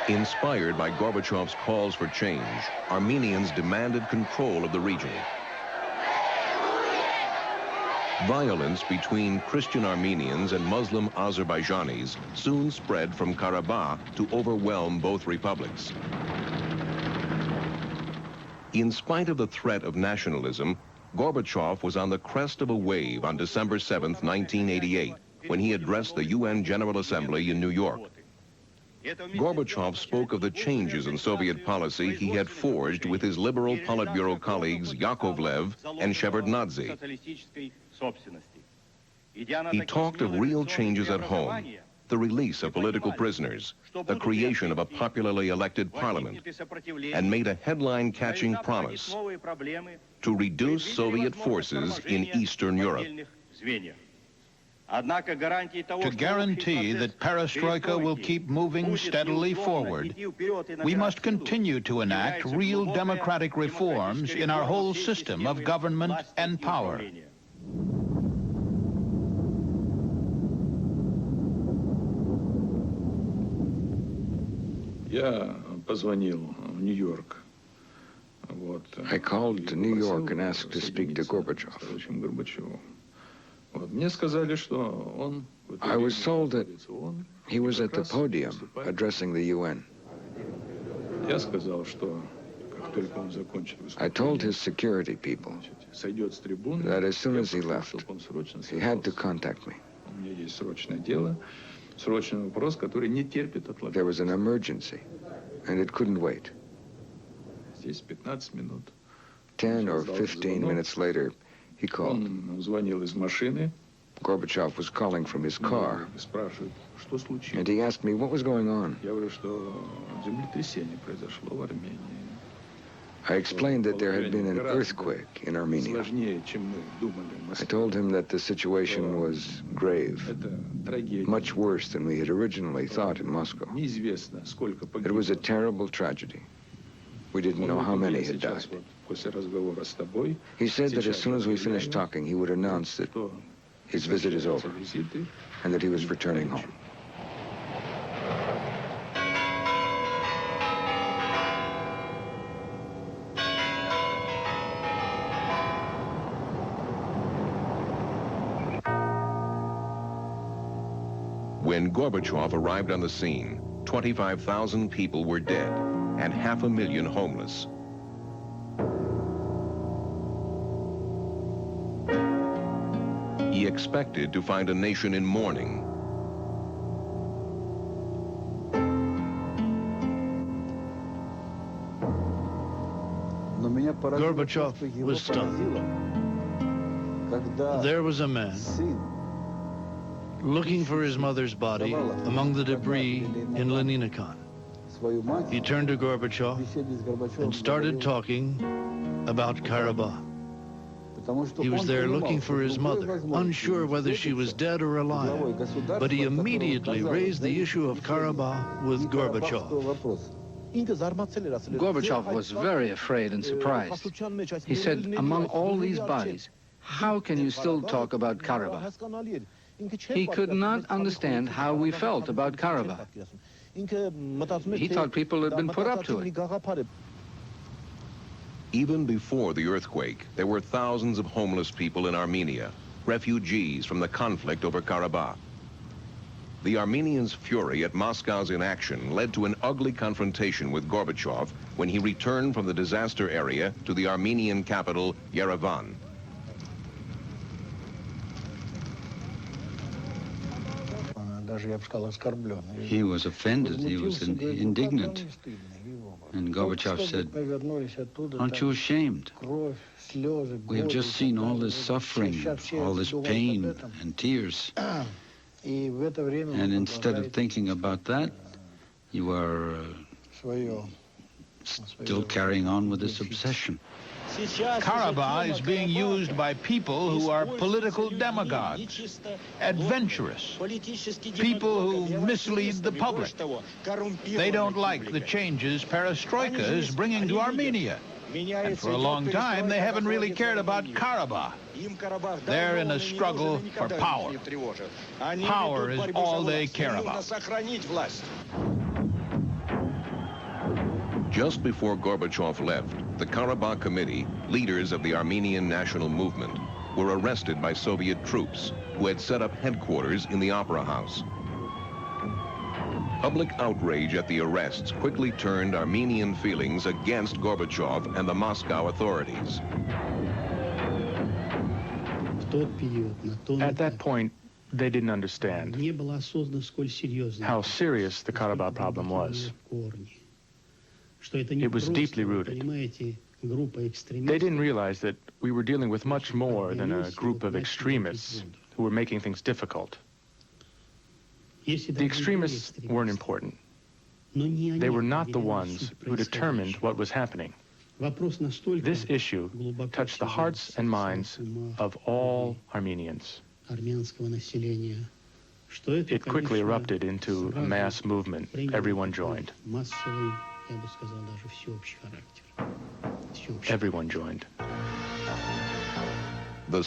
Inspired by Gorbachev's calls for change, Armenians demanded control of the region. Violence between Christian Armenians and Muslim Azerbaijanis soon spread from Karabakh to overwhelm both republics. In spite of the threat of nationalism, Gorbachev was on the crest of a wave on December 7, 1988, when he addressed the UN General Assembly in New York. Gorbachev spoke of the changes in Soviet policy he had forged with his liberal Politburo colleagues Yakovlev and Shevardnadze. He talked of real changes at home, the release of political prisoners, the creation of a popularly elected parliament, and made a headline-catching promise to reduce Soviet forces in Eastern Europe. To guarantee that perestroika will keep moving steadily forward, we must continue to enact real democratic reforms in our whole system of government and power. I called to New York and asked to speak to Gorbachev. I was told that he was at the podium addressing the UN. I told his security people that as soon as he left, he had to contact me. There was an emergency, and it couldn't wait. 10 or 15 minutes later, he called. Gorbachev was calling from his car, and he asked me what was going on. I explained that there had been an earthquake in Armenia. I told him that the situation was grave, much worse than we had originally thought in Moscow. It was a terrible tragedy. We didn't know how many had died. He said that as soon as we finished talking, he would announce that his visit is over and that he was returning home. When Gorbachev arrived on the scene, 25,000 people were dead and 500,000 homeless. He expected to find a nation in mourning. Gorbachev was stunned. There was a man looking for his mother's body among the debris in Leninakan. He turned to Gorbachev and started talking about Karabakh. He was there looking for his mother, unsure whether she was dead or alive, but he immediately raised the issue of Karabakh with Gorbachev. Gorbachev was very afraid and surprised. He said, among all these bodies, how can you still talk about Karabakh? He could not understand how we felt about Karabakh. He thought people had been put up to it. Even before the earthquake, there were thousands of homeless people in Armenia, refugees from the conflict over Karabakh. The Armenians' fury at Moscow's inaction led to an ugly confrontation with Gorbachev when he returned from the disaster area to the Armenian capital, Yerevan. He was offended, he was indignant. And Gorbachev said, "Aren't you ashamed? We have just seen all this suffering, all this pain and tears. And instead of thinking about that, you are still carrying on with this obsession." Karabakh is being used by people who are political demagogues, adventurous, people who mislead the public. They don't like the changes perestroika is bringing to Armenia. And for a long time, they haven't really cared about Karabakh. They're in a struggle for power. Power is all they care about. Just before Gorbachev left, the Karabakh Committee, leaders of the Armenian national movement, were arrested by Soviet troops who had set up headquarters in the Opera House. Public outrage at the arrests quickly turned Armenian feelings against Gorbachev and the Moscow authorities. At that point, they didn't understand how serious the Karabakh problem was. It was deeply rooted. They didn't realize that we were dealing with much more than a group of extremists who were making things difficult. The extremists weren't important. They were not the ones who determined what was happening. This issue touched the hearts and minds of all Armenians. It quickly erupted into a mass movement. Everyone joined. Everyone joined. The